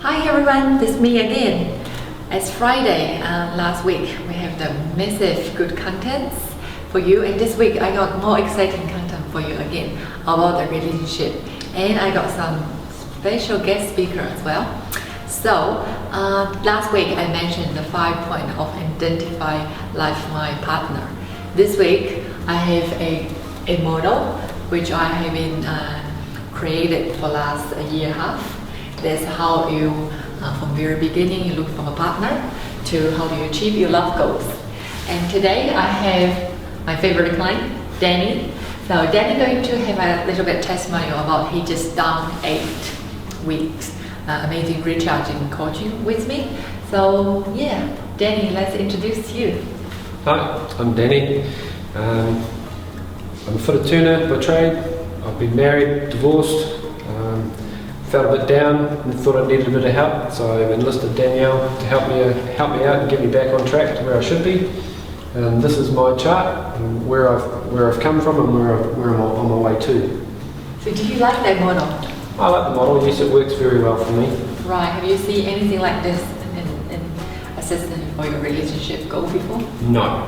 Hi everyone, this is me again. It's Friday. Last week we have the massive good contents for you, and this week I got more exciting content for you again about the relationship, and I got some special guest speaker as well. So last week I mentioned the 5 points of identify lifeline partner. This week I have a model which I have been created for last a year and a half. That's how you, from very beginning, you look for a partner to how do you achieve your love goals. And today I have my favorite client, Danny. So Danny going to have a little bit testimonial about he just done 8 weeks amazing recharging coaching with me. So yeah, Danny, let's introduce you. Hi, I'm Danny. I'm a footer turner by trade. I've been married, divorced. Felt a bit down and thought I needed a bit of help, so I enlisted Danielle to help me out and get me back on track to where I should be. And this is my chart, and where I've come from and where I'm on my way to. So do you like that model? I like the model. Yes, it works very well for me. Right. Have you seen anything like this in assistant for your relationship goal before? No.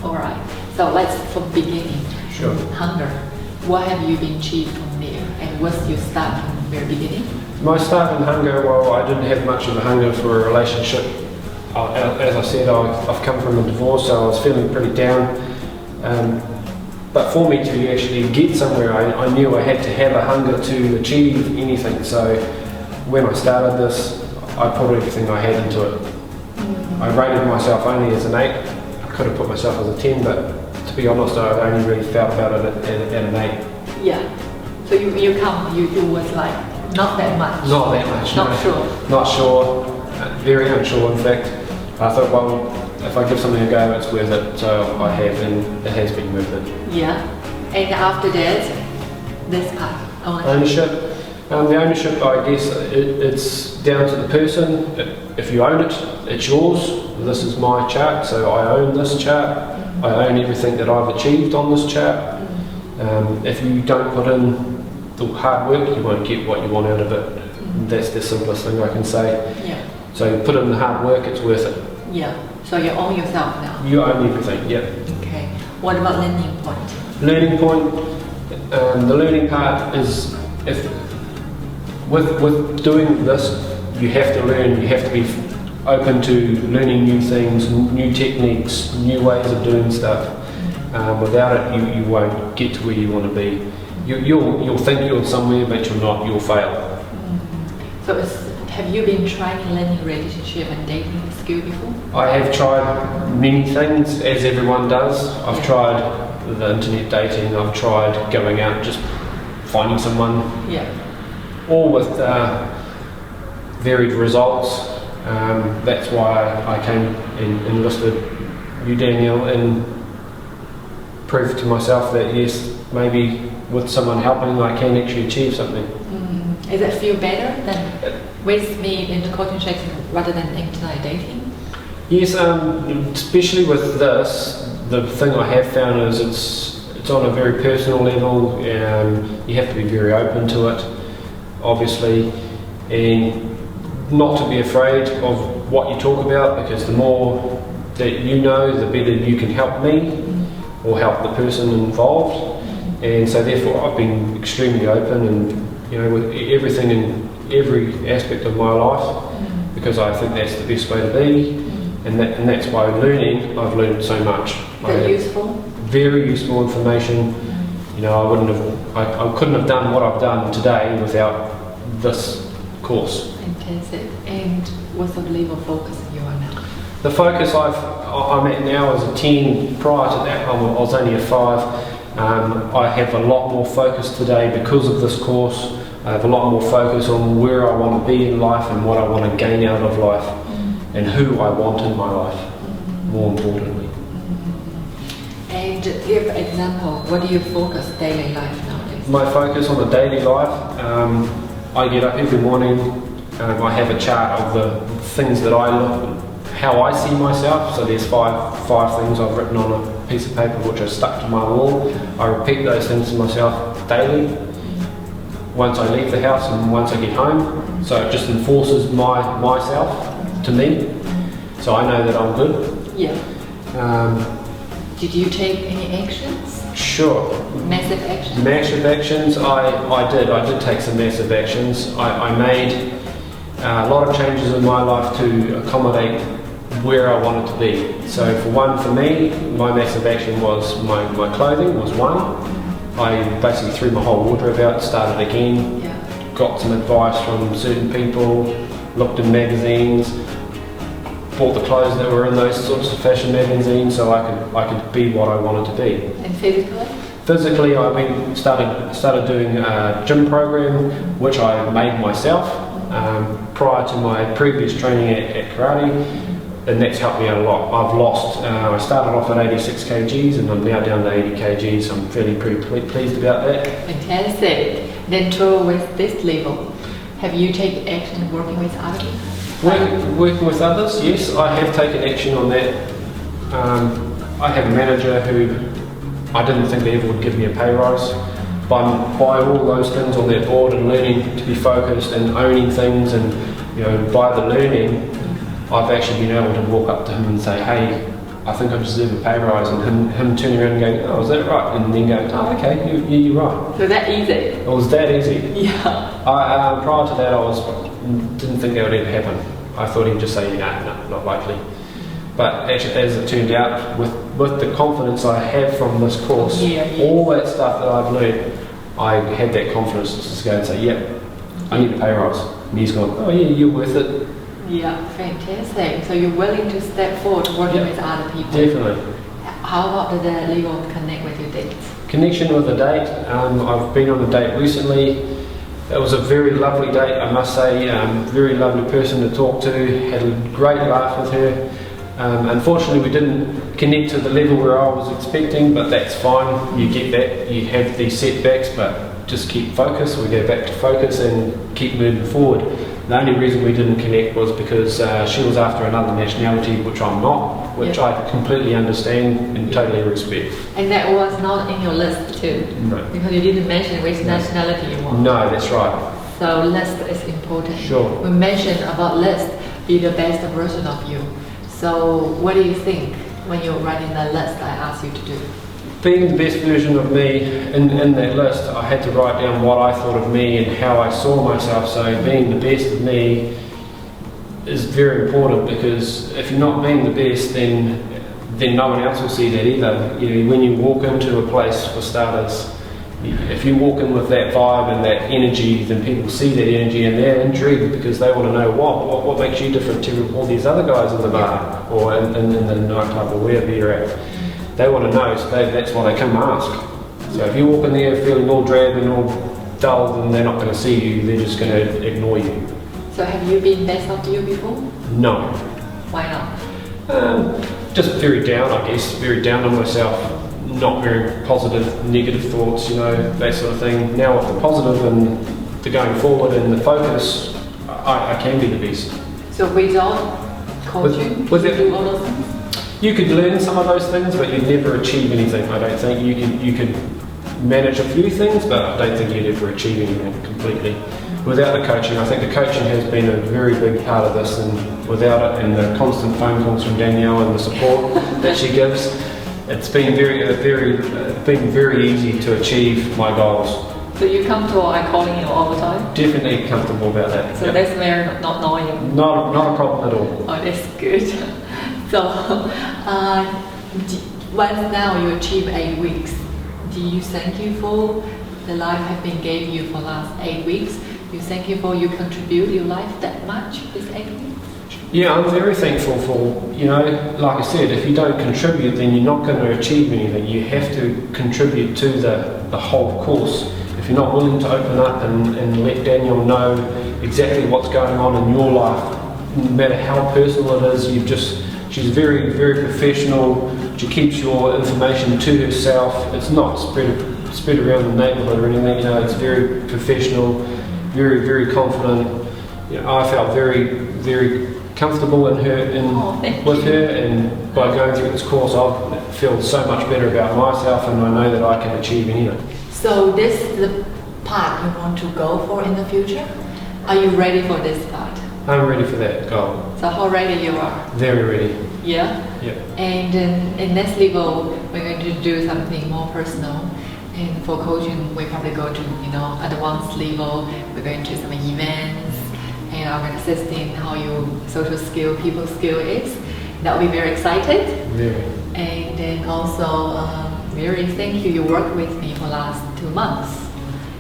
All right. So let's from beginning. Sure. Hunger. What have you been achieved from there, and what's your start from the very beginning? My start in hunger, well, I didn't have much of a hunger for a relationship. As I said, I've come from a divorce, so I was feeling pretty down. But for me to actually get somewhere, I knew I had to have a hunger to achieve anything. So when I started this, I put everything I had into it. I rated myself only as an 8. I could have put myself as a 10, but to be honest, I only really felt about it at an 8. Yeah. So you was like not that much. Not that much. Not no. sure. Not sure. Very unsure, in fact. I thought, well, if I give something a go, it's worth it. So I have, and it has been worth it. Yeah. And after that, this part. Ownership. The ownership, I guess, it's down to the person. If you own it, it's yours. This is my chart, so I own this chart. I own everything that I've achieved on this chart. If you don't put in the hard work, you won't get what you want out of it. That's the simplest thing I can say. Yeah. So put in the hard work, it's worth it. Yeah. So you own yourself now. You own everything, yeah. Okay. What about learning point? Learning point. The learning part is with doing this, you have to learn. You have to be open to learning new things, new techniques, new ways of doing stuff. Without it, you won't get to where you want to be. You'll think you're somewhere, but you're not. You'll fail. So have you been trying learning relationship and dating skill before? I have tried many things, as everyone does. I've tried the internet dating. I've tried going out and just finding someone. Yeah. All with varied results. That's why I came and enlisted you, Danielle, and proved to myself that yes, maybe with someone helping, I can actually achieve something. Does it feel better than with me in the coaching session rather than internet dating? Yes, especially with this, the thing I have found is it's on a very personal level. You have to be very open to it, obviously, and not to be afraid of what you talk about, because the more that you know, the better you can help me or help the person involved. And so therefore I've been extremely open, and with everything in every aspect of my life, because I think that's the best way to be, and that's why I've learned so much. Very useful? Very useful information. I couldn't have done what I've done today without this course. Fantastic. And what's the level of focus you are now? The focus I'm at now is a 10. Prior to that, I was only a 5. I have a lot more focus today because of this course. I have a lot more focus on where I want to be in life and what I want to gain out of life, and who I want in my life, more importantly. And give an example, what do you focus daily life nowadays? My focus on the daily life, I get up every morning, I have a chart of the things that how I see myself. So there's five things I've written on a piece of paper which are stuck to my wall. I repeat those things to myself daily. once I leave the house and once I get home. So it just enforces myself to me. So I know that I'm good. Yeah. Did you take any actions? Sure. Massive actions? Massive actions, I did take some massive actions. I made a lot of changes in my life to accommodate where I wanted to be. So for me, my massive action was my clothing was one. I basically threw my whole wardrobe out, started again, got some advice from certain people, looked in magazines, bought the clothes that were in those sorts of fashion magazines so I could be what I wanted to be. And physically? Physically, I started doing a gym program which I made myself prior to my previous training at karate, and that's helped me out a lot. I've lost. I started off at 86 kgs and I'm now down to 80 kgs. So I'm feeling pretty pleased about that. Fantastic. Then to with this level, have you taken action working with others? Working with others, yes, I have taken action on that. I have a manager who I didn't think they ever would give me a pay rise. By all those things on that board and learning to be focused and owning things, and by the learning, I've actually been able to walk up to him and say, hey, I think I deserve a pay rise, and him turning around and going, oh, is that right? And then going, oh, okay, you're right. So that easy? It was that easy. Yeah. Prior to that, didn't think that would ever happen. I thought he'd just say, no, not likely. But actually, as it turned out, with the confidence I have from this course, all that stuff that I've learned, I had that confidence to just go and say, yep, I need a pay rise. And he's gone, oh yeah, you're worth it. Yeah, fantastic. So you're willing to step forward working with other people? Definitely. How about the legal connect with your dates? Connection with a date. I've been on a date recently. It was a very lovely date, I must say. Very lovely person to talk to. Had a great laugh with her. Unfortunately, we didn't connect to the level where I was expecting, but that's fine. You get that. You have these setbacks, but just keep focused. We go back to focus and keep moving forward. The only reason we didn't connect was because she was after another nationality, which I'm not, which I completely understand and totally respect. And that was not in your list too? No. Because you didn't mention which nationality you want. No, that's right. So list is important. Sure. We mentioned about list, be the best version of you. So what do you think when you're writing the list I asked you to do? Being the best version of me, in that list, I had to write down what I thought of me and how I saw myself. So being the best of me is very important, because if you're not being the best, then no one else will see that either. When you walk into a place, for starters, if you walk in with that vibe and that energy, then people see that energy and they're intrigued, because they want to know what makes you different to all these other guys in the bar or in the nightclub or wherever you're at. They want to know, so that's why they come and ask. So if you walk in there feeling all drab and all dull, then they're not going to see you, they're just going to ignore you. So have you been best of you before? No. Why not? Just very down, I guess, very down on myself, not very positive, negative thoughts, that sort of thing. Now with the positive and the going forward and the focus, I can be the best. So without coaching, with you do all those things? You could learn some of those things, but you'd never achieve anything, I don't think. You could manage a few things, but I don't think you'd ever achieve anything completely. Without the coaching, I think the coaching has been a very big part of this, and without it, and the constant phone calls from Danielle and the support that she gives, it's been very easy to achieve my goals. So you comfortable I calling you all the time? Definitely comfortable about that. So that's very not annoying. Not a problem at all. Oh, that's good. So once now you achieve 8 weeks, do you thank you for the life have been gave you for last 8 weeks? You thank you for you contribute your life that much this 8 weeks? Yeah, I'm very thankful for, like I said, if you don't contribute, then you're not going to achieve anything. You have to contribute to the whole course. If you're not willing to open up and let Danielle know exactly what's going on in your life, no matter how personal it is, she's very, very professional. She keeps your information to herself. It's not spread around the neighbourhood or anything. It's very professional, very, very confident. I felt very, very comfortable with her, and by going through this course, I feel so much better about myself, and I know that I can achieve anything. So this is the path you want to go for in the future? Are you ready for this part? I'm ready for that goal. So how ready you are? Very ready. Yeah? Yeah. And in next level, we're going to do something more personal. And for coaching, we probably go to, advanced level. We're going to some events, and I'm going to assist in how your social skill, people skill is. That will be very excited. Very. And then also, very thank you. You worked with me for last 2 months.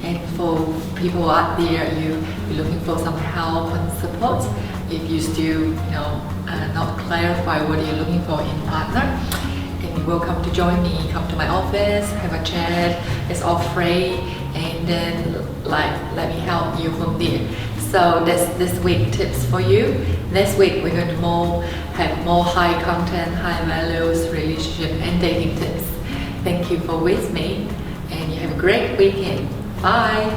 And for people out there, you're looking for some help and support. If you still, not clarify what you're looking for in partner, and you're welcome to join me. Come to my office, have a chat. It's all free, and then let me help you from there. So that's this week tips for you. Next week we're going to have more high content, high values, relationship and dating tips. Thank you for with me, and you have a great weekend. Bye.